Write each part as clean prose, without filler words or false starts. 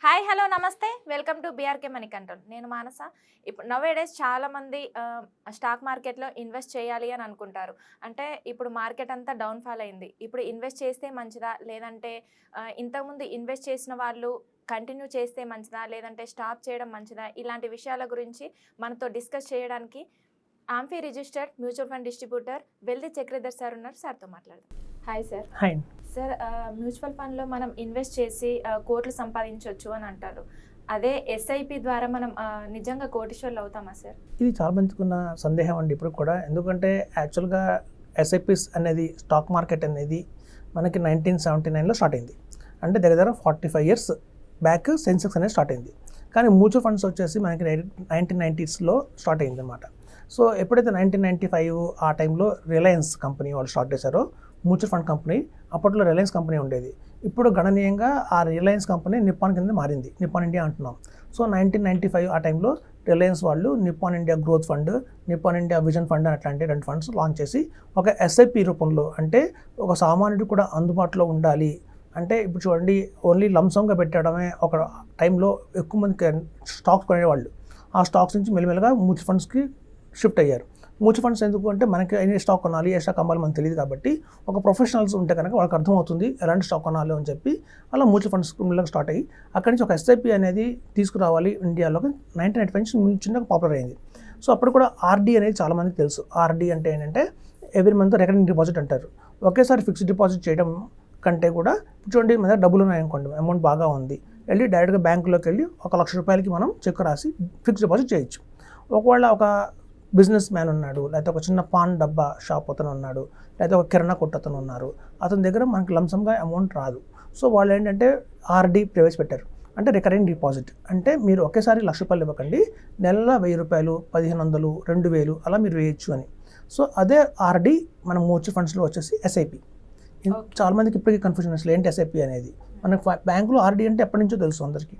Hi hello నమస్తే welcome to BRK money control. నేను మానస. ఇప్పుడు నవేడేస్ చాలామంది స్టాక్ మార్కెట్లో ఇన్వెస్ట్ చేయాలి అని అనుకుంటారు. అంటే ఇప్పుడు మార్కెట్ అంతా డౌన్ఫాల్ అయింది. ఇప్పుడు ఇన్వెస్ట్ చేస్తే మంచిదా, లేదంటే ఇంతకుముందు ఇన్వెస్ట్ చేసిన వాళ్ళు కంటిన్యూ చేస్తే మంచిదా, లేదంటే స్టాప్ చేయడం మంచిదా, ఇలాంటి విషయాల గురించి మనతో డిస్కస్ చేయడానికి AMFI registered mutual fund distributor Veldi Chakradhar sir ఉన్నారు. సార్తో మాట్లాడదాం. Hi sir. Hi. Sir, mutual ఫండ్లో మనం ఇన్వెస్ట్ చేసి కోట్లు సంపాదించవచ్చు అని అంటారు. అదే ఎస్ఐపి ద్వారా మనం నిజంగా కోటీశ్వర్లు అవుతామా సార్? ఇది చాలా మందికి ఉన్న సందేహం అండి ఇప్పుడు కూడా. ఎందుకంటే యాక్చువల్గా ఎస్ఐపిస్ అనేది స్టాక్ మార్కెట్ అనేది మనకి 1979లో స్టార్ట్ అయింది. అంటే దగ్గర 45 ఇయర్స్ బ్యాక్ సెన్సెక్స్ అనేది స్టార్ట్ అయింది. కానీ మ్యూచువల్ ఫండ్స్ వచ్చేసి మనకి 1990స్లో స్టార్ట్ అయింది అనమాట. సో ఎప్పుడైతే 1995 ఆ టైంలో రిలయన్స్ కంపెనీ వాళ్ళు స్టార్ట్ చేశారో మ్యూచువల్ ఫండ్ కంపెనీ, అప్పట్లో రిలయన్స్ కంపెనీ ఉండేది. ఇప్పుడు గణనీయంగా ఆ రిలయన్స్ కంపెనీ నిప్పాన్ కింద మారింది. నిప్పాన్ ఇండియా అంటున్నాం. సో 1995 ఆ టైంలో రిలయన్స్ వాళ్ళు Nippon India growth fund, Nippon India vision fund అట్లాంటి 2 ఫండ్స్ లాంచ్ చేసి ఒక ఎస్ఐపి రూపంలో, అంటే ఒక సామాన్యుడు కూడా అందుబాటులో ఉండాలి. అంటే ఇప్పుడు చూడండి, ఓన్లీ లంసంగా పెట్టడమే ఒక టైంలో ఎక్కువ మంది స్టాక్స్ కొనేవాళ్ళు. ఆ స్టాక్స్ నుంచి మెల్లిమెల్లగా మ్యూచువల్ ఫండ్స్కి షిఫ్ట్ అయ్యారు. మ్యూచువల్ ఫండ్స్ ఎందుకు అంటే మనకి ఏ స్టాక్ కొనాలి, ఏ స్టాక్ అమ్మాలి మనకు తెలియదు కాబట్టి ఒక ప్రొఫెషనల్స్ ఉంటే కనుక వాళ్ళకి అర్థమవుతుంది ఎలాంటి స్టాక్ కొనాలి అని చెప్పి అలా మ్యూచువల్ ఫండ్స్ స్టార్ట్ అయ్యి అక్కడి నుంచి ఒక ఎస్ఐపి అనేది తీసుకురావాలి ఇండియాలోకి 1995 నుంచి చిన్నగా పాపులర్ అయింది. సో అప్పుడు కూడా ఆర్డీ అనేది చాలా మందికి తెలుసు. ఆర్డీ అంటే ఏంటంటే ఎవ్రీ మంత్ రికరింగ్ డిపాజిట్ అంటారు. ఒకేసారి ఫిక్స్డ్ డిపాజిట్ చేయడం కంటే కూడా చూడండి, మన దగ్గర డబ్బులు ఉన్నాయనుకోండి, అమౌంట్ బాగా ఉంది, వెళ్ళి డైరెక్ట్గా బ్యాంకులోకి వెళ్ళి 1 లక్ష రూపాయలకి మనం చెక్ రాసి ఫిక్స్డ్ డిపాజిట్ చేయొచ్చు. ఒకవేళ ఒక బిజినెస్ మ్యాన్ ఉన్నాడు, లేకపోతే ఒక చిన్న పాన్ డబ్బా షాప్ అతను ఉన్నాడు, లేకపోతే ఒక కిరాణా కొట్టు అతను ఉన్నారు, అతని దగ్గర మనకి లంసంగా అమౌంట్ రాదు. సో వాళ్ళు ఏంటంటే ఆర్డీ ప్రవేశపెట్టారు. అంటే రికరింగ్ డిపాజిట్. అంటే మీరు ఒకేసారి 1 లక్ష రూపాయలు ఇవ్వకండి, నెలలో 1000 రూపాయలు, 1500, 2000 అలా మీరు వేయచ్చు అని. సో అదే ఆర్డీ మన మ్యూచువల్ ఫండ్స్లో వచ్చేసి ఎస్ఐపి. చాలా మందికి ఇప్పటికీ కన్ఫ్యూజన్ అసలు ఏంటి ఎస్ఐపి అనేది. మనకు బ్యాంకులో ఆర్డీ అంటే ఎప్పటి నుంచో తెలుసు అందరికీ.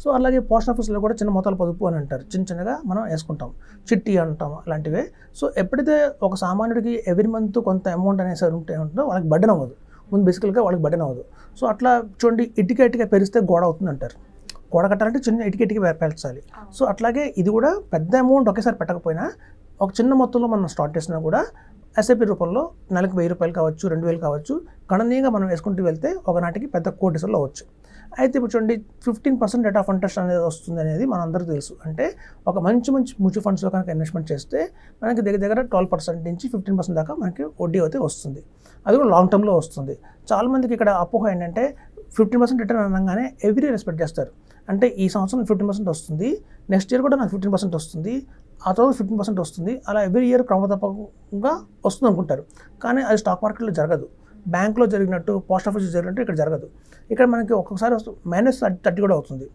సో అలాగే పోస్ట్ ఆఫీస్లో కూడా చిన్న మొత్తాల పొదుపు అని అంటారు. చిన్నగా మనం వేసుకుంటాం, చిట్టి అంటాం, అలాంటివే. సో ఎప్పుడైతే ఒక సామాన్యుడికి ఎవ్రీ మంత్ కొంత అమౌంట్ అనేసి ఉంటుందో వాళ్ళకి బర్డెన్ అవ్వదు. ముందు బేసికల్గా వాళ్ళకి బర్డెన్ అవ్వదు. సో అట్లా చూడండి, ఇటుక పెరిస్తే గోడ అవుతుంది అంటారు. గోడ కట్టాలంటే చిన్న ఇటుక పెంచాలి. సో అట్లాగే ఇది కూడా పెద్ద అమౌంట్ ఒకేసారి పెట్టకపోయినా ఒక చిన్న మొత్తంలో మనం స్టార్ట్ చేసినా కూడా ఎస్ఐపి రూపంలో నెలకు 1000 రూపాయలు కావచ్చు, 2000 కావచ్చు, గణనీయంగా మనం వేసుకుంటూ వెళ్తే ఒకనాటికి పెద్ద కోటీశ్వర్లు అవ్వచ్చు. అయితే ఇప్పుడు చూడండి, 15% రేట్ ఆఫ్ ఇంట్రెస్ట్ అనేది వస్తుంది అనేది మనందరికీ తెలుసు. అంటే ఒక మంచి మ్యూచువల్ ఫండ్స్లో కనుక ఇన్వెస్ట్మెంట్ చేస్తే మనకి దగ్గర 12% నుంచి 15% దాకా మనకి వడ్డీ అయితే వస్తుంది. అది కూడా లాంగ్ టర్మ్లో వస్తుంది. చాలామందికి ఇక్కడ అపోహ ఏంటంటే 15% రిటర్న్ అనగానే ఎవ్రీ రెస్పెక్ట్ చేస్తారు. అంటే ఈ సంవత్సరం 15% వస్తుంది, నెక్స్ట్ ఇయర్ కూడా నాకు 15% వస్తుంది, ఆ తర్వాత 15% వస్తుంది, అలా ఎవ్రీ ఇయర్ క్రమతప్పకంగా వస్తుంది అనుకుంటారు. కానీ అది స్టాక్ మార్కెట్లో జరగదు. బ్యాంక్లో జరిగినట్టు, పోస్ట్ ఆఫీస్లో జరిగినట్టు ఇక్కడ జరగదు. ఇక్కడ మనకి ఒక్కొక్కసారి -30 కూడా అవుతుంది.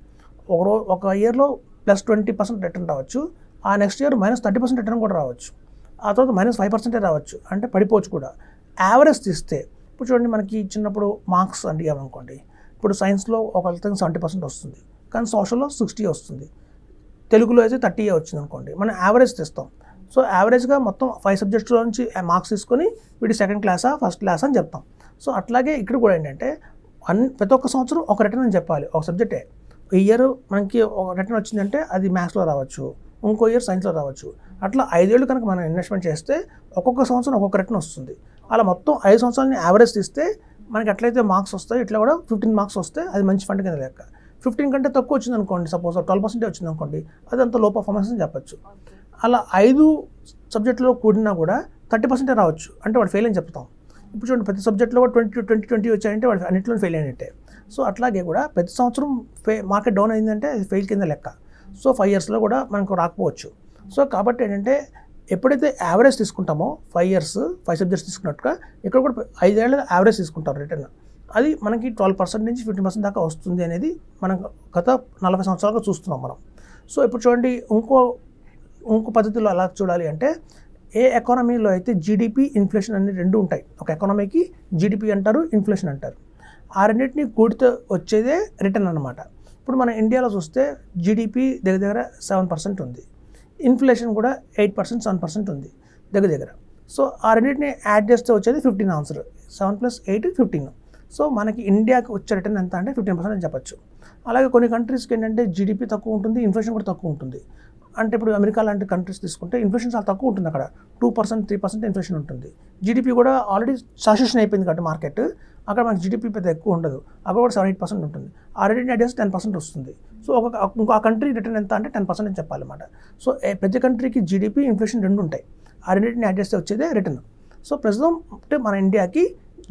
ఒక ఇయర్లో +20% రిటర్న్ రావచ్చు, ఆ నెక్స్ట్ ఇయర్ -30% రిటర్న్ కూడా రావచ్చు, ఆ తర్వాత -5% రావచ్చు, అంటే పడిపోవచ్చు కూడా. యావరేజ్ తీస్తే ఇప్పుడు చూడండి, మనకి చిన్నప్పుడు మార్క్స్ అడిగామనుకోండి, ఇప్పుడు సైన్స్లో ఒకళ్ళకి 70% వస్తుంది, కానీ సోషల్లో 60 వస్తుంది, తెలుగులో అయితే 30 వచ్చింది అనుకోండి, మనం యావరేజ్ తీస్తాం. సో యావరేజ్గా మొత్తం 5 సబ్జెక్ట్స్లో నుంచి మార్క్స్ తీసుకొని వీడి సెకండ్ క్లాసా ఫస్ట్ క్లాస్ అని చెప్తాం. సో అట్లాగే ఇక్కడ కూడా ఏంటంటే ప్రతి ఒక్క సంవత్సరం ఒక రిటర్న్ అని చెప్పాలి. ఒక సబ్జెక్టే ఈ ఇయర్ మనకి ఒక రిటర్న్ వచ్చిందంటే అది మ్యాథ్స్లో రావచ్చు, ఇంకో ఇయర్ సైన్స్లో రావచ్చు. అట్లా 5 ఏళ్ళు కనుక మనం ఇన్వెస్ట్మెంట్ చేస్తే ఒక్కొక్క సంవత్సరం ఒక్కొక్క రిటర్న్ వస్తుంది. అలా మొత్తం 5 సంవత్సరాలని యావరేజ్ తీస్తే మనకి ఎట్లయితే మార్క్స్ వస్తాయి, ఇట్లా కూడా 15 మార్క్స్ వస్తే అది మంచి ఫండ్ కింద లెక్క. 15 కంటే తక్కువ వచ్చింది అనుకోండి, సపోజ్ 12% వచ్చింది అనుకోండి, అది అంత లో పర్ఫార్మెన్స్ అని చెప్పచ్చు. అలా 5 సబ్జెక్టులో కూడినా కూడా 30% రావచ్చు, అంటే వాడు ఫెయిల్ అని చెప్తాం. ఇప్పుడు చూడండి, ప్రతి సబ్జెక్ట్లో 20 వచ్చాయంటే వాడు అన్నింటిలో ఫెయిల్ అయినట్టే. సో అట్లాగే కూడా ప్రతి సంవత్సరం మార్కెట్ డౌన్ అయిందంటే అది ఫెయిల్ కింద లెక్క. సో 5 ఇయర్స్లో కూడా మనకు రాకపోవచ్చు. సో కాబట్టి ఏంటంటే ఎప్పుడైతే యావరేజ్ తీసుకుంటామో 5 ఇయర్స్ 5 సబ్జెక్ట్స్ తీసుకున్నట్టుగా ఇక్కడ కూడా 5 ఏళ్ళ యావరేజ్ తీసుకుంటారు రిటర్న్. అది మనకి 12% నుంచి 15% దాకా వస్తుంది అనేది మనం గత 40 సంవత్సరాలుగా చూస్తున్నాం మనం. సో ఇప్పుడు చూడండి, ఇంకో పద్ధతిలో అలా చూడాలి అంటే, ఏ ఎకానమీలో అయితే జీడిపి, ఇన్ఫ్లేషన్ అనే 2 ఉంటాయి. ఒక ఎకానమీకి జీడిపి అంటారు, ఇన్ఫ్లేషన్ అంటారు. ఆ రెండింటిని కూడితే వచ్చేదే రిటర్న్ అనమాట. ఇప్పుడు మన ఇండియాలో చూస్తే జీడిపి దగ్గర 7% ఉంది, ఇన్ఫ్లేషన్ కూడా 8%, 7% ఉంది దగ్గర. సో ఆ రెండింటిని యాడ్ చేస్తే వచ్చేది 15 ఆన్సర్. 7 + 8 15. సో మనకి ఇండియాకి వచ్చే రిటర్న్ ఎంత అంటే 15% అని చెప్పొచ్చు. అలాగే కొన్ని కంట్రీస్కి ఏంటంటే జీడిపి తక్కువ ఉంటుంది, ఇన్ఫ్లేషన్ కూడా తక్కువ ఉంటుంది. అంటే ఇప్పుడు అమెరికా లాంటి కంట్రీస్ తీసుకుంటే ఇన్ఫ్లేషన్ చాలా తక్కువ ఉంటుంది, అక్కడ 2%, 3% ఇన్ఫ్లేషన్ ఉంటుంది. జీడిపి కూడా ఆల్రెడీ సాచురేషన్ అయిపోయింది కాబట్టి మార్కెట్, అక్కడ మనకి జీడిపి పెద్ద ఎక్కువ ఉండదు, అక్కడ కూడా 7-8% ఉంటుంది. ఆ రెండింటిని అడ్జస్ట్ 10% వస్తుంది. సో ఇంకో కంట్రీ రిటర్న్ ఎంత అంటే 10% అని చెప్పాలన్నమాట. సో ప్రతి కంట్రీకి జీడిపి, ఇన్ఫ్లేషన్ రెండు ఉంటాయి, ఆ రెండింటిని అడ్జస్ట్ వచ్చేదే రిటర్న్. సో ప్రస్తుతం అంటే మన ఇండియాకి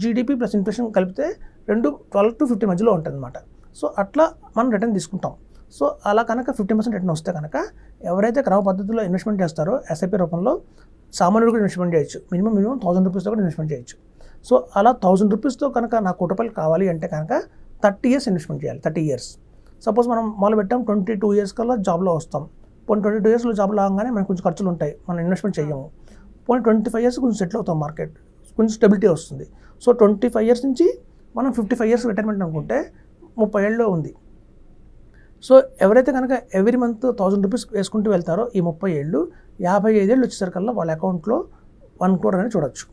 జీడిపి ప్లస్ ఇన్ఫ్లేషన్ కలిపితే 12 to 50 మధ్యలో ఉంటుంది అనమాట. సో అట్లా మనం రిటర్న్ తీసుకుంటాం. సో అలా కనుక 50% రిటర్న్ వస్తే కనుక ఎవరైతే క్రమ పద్ధతిలో ఇన్వెస్ట్మెంట్ చేస్తారో ఎస్ఐపి రూపంలో సామాన్యుడు కూడా ఇన్వెస్ట్మెంట్ చేయొచ్చు. మినిమం 1000 రూపీస్తో కూడా ఇన్వెస్ట్మెంట్ చేయొచ్చు. సో అలా 1000 రూపీస్తో కనుక నాకు ₹1 కావాలి అంటే కనుక 30 years ఇన్వెస్ట్మెంట్ చేయాలి. 30 years. సపోజ్ మనం మొదలు పెట్టాం 22 years కల్లా జాబ్లో వస్తాం. పోనీ 22 yearsలో జాబ్లో రాగానే మనకు కొంచెం ఖర్చులు ఉంటాయి, మనం ఇన్వెస్ట్మెంట్ చేయము. పోనీ 25 years కొంచెం సెటిల్ అవుతాం, మార్కెట్ కొంచెం స్టెబిలిటీ వస్తుంది. సో 25 years నుంచి మనం 55 years రిటైర్మెంట్ అనుకుంటే 30 ఏళ్ళలో ఉంది. సో ఎవరైతే కనుక ఎవ్రీ మంత్ 1000 రూపీస్ వేసుకుంటూ వెళ్తారో ఈ 30 ఏళ్ళు 55 ఏళ్ళు వచ్చేసరికల్లా వాళ్ళ అకౌంట్లో 1 crore అని చూడొచ్చు.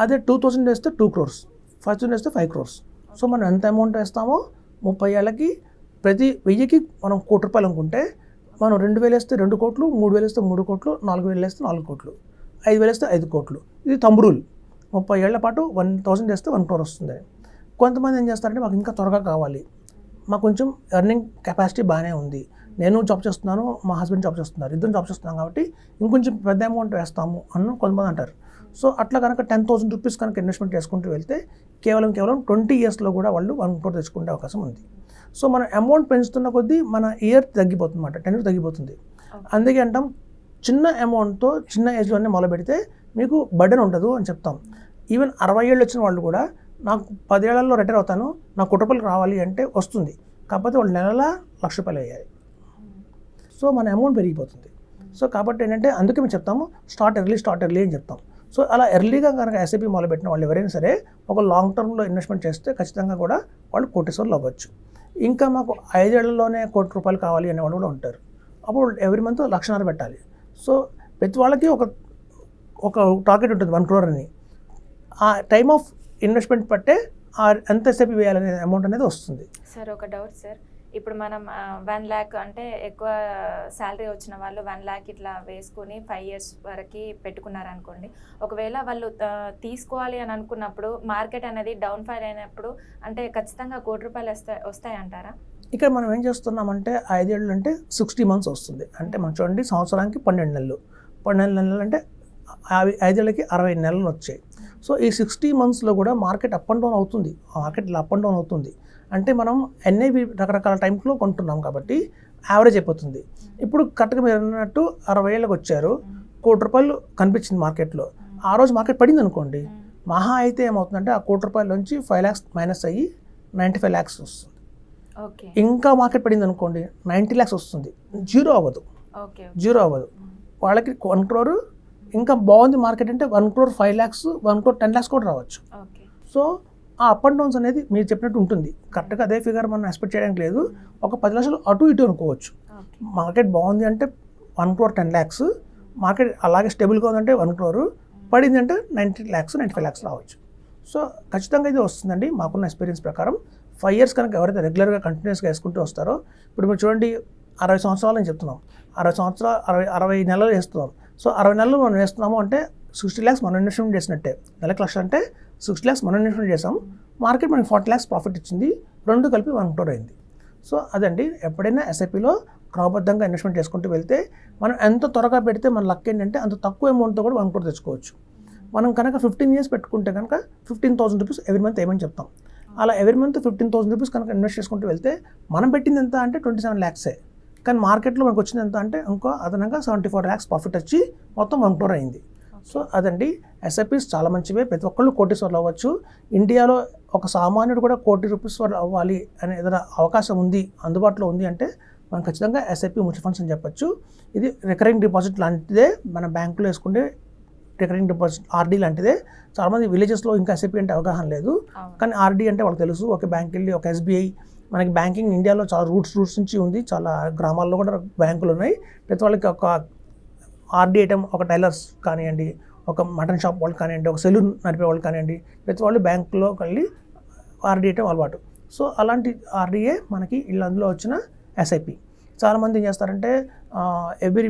అదే 2000 వేస్తే 2 crores, 5000 వేస్తే 5 crores. సో మనం ఎంత అమౌంట్ వేస్తామో 30 ఏళ్ళకి ప్రతి 1000కి మనం ₹1 అనుకుంటే మనం 2000 వేస్తే 2 కోట్లు, 3000 వేస్తే 3 కోట్లు, 4000 వేస్తే 4 కోట్లు, 5000 వేస్తే 5 కోట్లు. ఇది థంబ్ రూల్. 30 ఏళ్ల పాటు 1000 వేస్తే 1 crore వస్తుంది. కొంతమంది ఏం చేస్తారంటే మాకు ఇంకా త్వరగా కావాలి, మాకు కొంచెం ఎర్నింగ్ కెపాసిటీ బాగానే ఉంది, నేను జాబ్ చేస్తున్నాను, మా హస్బెండ్ జాబ్ చేస్తున్నారు, ఇద్దరు జాబ్ చేస్తున్నాం కాబట్టి ఇంకొంచెం పెద్ద అమౌంట్ వేస్తాము అన్న కొంతమంది అంటారు. సో అట్లా కనుక 10,000 రూపీస్ కనుక ఇన్వెస్ట్మెంట్ చేసుకుంటూ వెళ్తే కేవలం 20 yearsలో కూడా వాళ్ళు 1 crore తెచ్చుకునే అవకాశం ఉంది. సో మన అమౌంట్ పెంచుతున్న కొద్దీ మన ఇయర్ తగ్గిపోతుంది అన్నమాట, టెన్యూర్ తగ్గిపోతుంది. అందుకే అంటాం చిన్న అమౌంట్తో చిన్న ఏజ్లోనే మొదలు పెడితే మీకు బర్డెన్ ఉండదు అని చెప్తాం. ఈవెన్ 60 ఏళ్ళు వచ్చిన వాళ్ళు కూడా నాకు 10 ఏళ్లలో రిటైర్ అవుతాను, నాకు ₹1 రావాలి అంటే వస్తుంది, కాకపోతే వాళ్ళు నెలలా ₹1,00,000 అయ్యాయి. సో మన అమౌంట్ పెరిగిపోతుంది. సో కాబట్టి ఏంటంటే అందుకే మేము చెప్తాము స్టార్ట్ ఎర్లీ అని చెప్తాం. సో అలా ఎర్లీగా కనుక ఎస్ఐపి మొదలుపెట్టిన వాళ్ళు ఎవరైనా సరే ఒక లాంగ్ టర్మ్లో ఇన్వెస్ట్మెంట్ చేస్తే ఖచ్చితంగా కూడా వాళ్ళు కోటీశ్వరులు అవ్వచ్చు. ఇంకా మాకు 5 ఏళ్లలోనే ₹1,00,000 కావాలి అనే వాళ్ళు కూడా ఉంటారు. అప్పుడు ఎవ్రీ మంత్ 1,00,000 పెట్టాలి. సో ప్రతి వాళ్ళకి ఒక టార్గెట్ ఉంటుంది 1 crore అని. ఆ టైమ్ ఆఫ్ ఇన్వెస్ట్మెంట్ పట్టే ఎంత ఎస్ఐపి వేయాలనే అమౌంట్ అనేది వస్తుంది. సార్ ఒక డౌట్ సార్, ఇప్పుడు మనం 1 lakh అంటే ఎక్కువ శాలరీ వచ్చిన వాళ్ళు 1 lakh ఇట్లా వేసుకుని 5 years వరకు పెట్టుకున్నారనుకోండి, ఒకవేళ వాళ్ళు తీసుకోవాలి అని అనుకున్నప్పుడు మార్కెట్ అనేది డౌన్ ఫాల్ అయినప్పుడు అంటే ఖచ్చితంగా ₹1,00,000 వస్తాయంటారా? ఇక్కడ మనం ఏం చేస్తున్నామంటే 5 ఏళ్ళు అంటే 60 months వస్తుంది. అంటే మనం చూడండి సంవత్సరానికి 12 నెలలు, 12 నెలలు అంటే 5 ఏళ్ళకి 60 నెలలు వచ్చాయి. సో ఈ 60 monthsలో కూడా మార్కెట్ అప్ అండ్ డౌన్ అవుతుంది, మార్కెట్ ఇలా అప్ అండ్ డౌన్ అవుతుంది. అంటే మనం ఎన్ఐవి రకరకాల టైంలో కొంటున్నాం కాబట్టి యావరేజ్ అయిపోతుంది. ఇప్పుడు కరెక్ట్గా మీరు అన్నట్టు 60 ఏళ్ళకి వచ్చారు, ₹1,00,000 కనిపించింది మార్కెట్లో, ఆ రోజు మార్కెట్ పడింది అనుకోండి, మహా అయితే ఏమవుతుందంటే ఆ ₹1,00,000 నుంచి 5 lakhs మైనస్ అయ్యి 95 lakhs వస్తుంది. ఇంకా మార్కెట్ పడింది అనుకోండి 90 lakhs వస్తుంది. జీరో అవ్వదు. వాళ్ళకి 1 crore ఇంకా బాగుంది మార్కెట్ అంటే 1 crore 5 lakhs, 1 crore 10 lakhs కూడా రావచ్చు. సో ఆ అప్ అండ్ డౌన్స్ అనేది మీరు చెప్పినట్టు ఉంటుంది. కరెక్ట్గా అదే ఫిగర్ మనం ఎక్స్పెక్ట్ చేయడానికి లేదు, ఒక 10 లక్షలు అటు ఇటు అనుకోవచ్చు. మార్కెట్ బాగుంది అంటే 1 crore 10 lakhs, మార్కెట్ అలాగే స్టేబుల్గా ఉందంటే 1 crore, పడింది అంటే 90 lakhs 95 lakhs రావచ్చు. సో ఖచ్చితంగా ఇది వస్తుందండి మాకున్న ఎక్స్పీరియన్స్ ప్రకారం. 5 years కనుక ఎవరైతే రెగ్యులర్గా కంటిన్యూస్గా వేసుకుంటూ వస్తారో, ఇప్పుడు మీరు చూడండి 60 సంవత్సరాలు అని చెప్తున్నాం, 60 సంవత్సరాలు 60 నెలలు వేస్తున్నాం. సో 60 నెలలు మనం వేస్తున్నాము అంటే 60 lakhs మనం ఇన్వెస్ట్మెంట్ చేసినట్టే. నెలకు ₹1,00,000 అంటే 60 lakhs మనం ఇన్వెస్ట్మెంట్ చేసాం, మార్కెట్ మనకి 40 lakhs ప్రాఫిట్ ఇచ్చింది, రెండు కలిపి 1 crore అయింది. సో అదండి, ఎప్పుడైనా ఎస్ఐపిలో క్రమబద్ధంగా ఇన్వెస్ట్మెంట్ చేసుకుంటూ వెళ్తే మనం ఎంత త్వరగా పెడితే మన లక్ ఏంటంటే అంత తక్కువ అమౌంట్తో కూడా 1 crore తెచ్చుకోవచ్చు. మనం కనుక 15 years పెట్టుకుంటే కనుక 15,000 రూపీస్ ఎవ్రీ మంత్ ఏమని చెప్తాం. అలా ఎవ్రీ మంత్ 15,000 రూపీస్ కనుక ఇన్వెస్ట్ చేసుకుంటూ వెళ్తే మనం పెట్టింది ఎంత అంటే 27 lakhs, కానీ మార్కెట్లో మనకు వచ్చింది ఎంత అంటే ఇంకో అదనంగా 74 lakhs ప్రాఫిట్ వచ్చి మొత్తం 1 crore అయింది. సో అదండి, ఎస్ఐపిస్ చాలా మంచివే, ప్రతి ఒక్కళ్ళు కోటీశ్వర్లు అవ్వచ్చు. ఇండియాలో ఒక సామాన్యుడు కూడా ₹1,00,000 అవ్వాలి అనే ఏదైనా అవకాశం ఉంది, అందుబాటులో ఉంది అంటే మనం ఖచ్చితంగా ఎస్ఐపి మ్యూచువల్ ఫండ్స్ అని చెప్పొచ్చు. ఇది రికరింగ్ డిపాజిట్ లాంటిదే, మన బ్యాంకులో వేసుకుంటే రికరింగ్ డిపాజిట్ ఆర్డీ లాంటిదే. చాలామంది విలేజెస్లో ఇంకా ఎస్ఐపి అంటే అవగాహన లేదు, కానీ ఆర్డీ అంటే వాళ్ళకి తెలుసు. ఒక బ్యాంక్ వెళ్ళి ఒక ఎస్బీఐ, మనకి బ్యాంకింగ్ ఇండియాలో చాలా రూట్స్ నుంచి ఉంది, చాలా గ్రామాల్లో కూడా బ్యాంకులు ఉన్నాయి. ప్రతి వాళ్ళకి ఒక ఆర్డీ ఐటమ్, ఒక టైలర్స్ కానివ్వండి, ఒక మటన్ షాప్ వాళ్ళు కానివ్వండి, ఒక సెలూన్ నడిపే వాళ్ళు కానివ్వండి, ప్రతి వాళ్ళు బ్యాంకులోకి వెళ్ళి ఆర్డీ అంటే అలవాటు. సో అలాంటి ఆర్డీఏ మనకి అందులో వచ్చిన ఎస్ఐపి. చాలామంది ఏం చేస్తారంటే ఎవ్రీ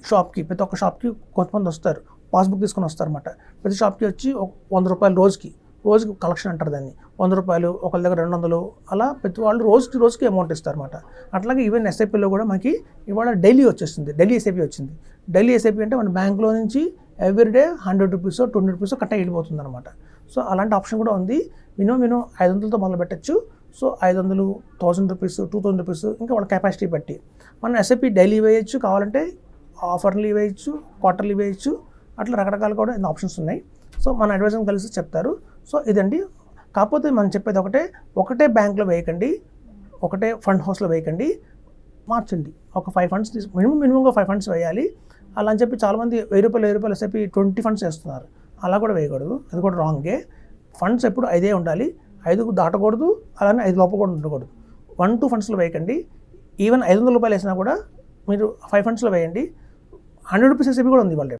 షాప్కి, ప్రతి ఒక్క షాప్కి కొంతమంది వస్తారు, పాస్బుక్ తీసుకొని వస్తారన్నమాట. ప్రతి షాప్కి వచ్చి ₹100 రోజుకి కలెక్షన్ అంటారు దాన్ని. ₹100, ఒకళ్ళ దగ్గర 200, అలా ప్రతి వాళ్ళు రోజుకి అమౌంట్ ఇస్తారన్నమాట. అట్లాగే ఈవెన్ ఎస్ఐపిలో కూడా మనకి ఇవాళ డైలీ వచ్చేస్తుంది, డైలీ ఎస్ఐపి వచ్చింది. డైలీ ఎస్ఐపి అంటే మన బ్యాంక్లో నుంచి ఎవ్రీడే ₹100, ₹20 కట్ట వెళ్ళిపోతుంది అనమాట. సో అలాంటి ఆప్షన్ కూడా ఉంది. మినిమం 500తో మొదలు పెట్టచ్చు. సో 500, ₹1000, ₹2000, ఇంకా వాళ్ళ కెపాసిటీ బట్టి మనం ఎస్ఐపి డైలీ వేయచ్చు, కావాలంటే ఆఫర్లీ వేయచ్చు, క్వార్టర్లీ వేయచ్చు, అట్లా రకరకాలు కూడా ఆప్షన్స్ ఉన్నాయి. సో మన అడ్వైజర్ని కలిసి చెప్తారు. సో ఇదండి. కాకపోతే మనం చెప్పేది ఒకటే బ్యాంక్లో వేయకండి, ఒకటే ఫండ్ హౌస్లో వేయకండి, మార్చండి. ఒక 5 ఫండ్స్ మినిమంగా 5 ఫండ్స్ వేయాలి. అలా అని చెప్పి చాలామంది ₹1000 ఎస్ఐపి 20 ఫండ్స్ వేస్తున్నారు. అలా కూడా వేయకూడదు, అది కూడా రాంగే. ఫండ్స్ ఎప్పుడు 5 ఉండాలి, 5 దాటకూడదు, అలానే 5 లోపల కూడా ఉండకూడదు. 1-2 ఫండ్స్లో వేయకండి. ఈవెన్ ₹500 వేసినా కూడా మీరు 5 ఫండ్స్లో వేయండి. ₹100 ఎస్ఐపి కూడా ఉంది వాళ్ళ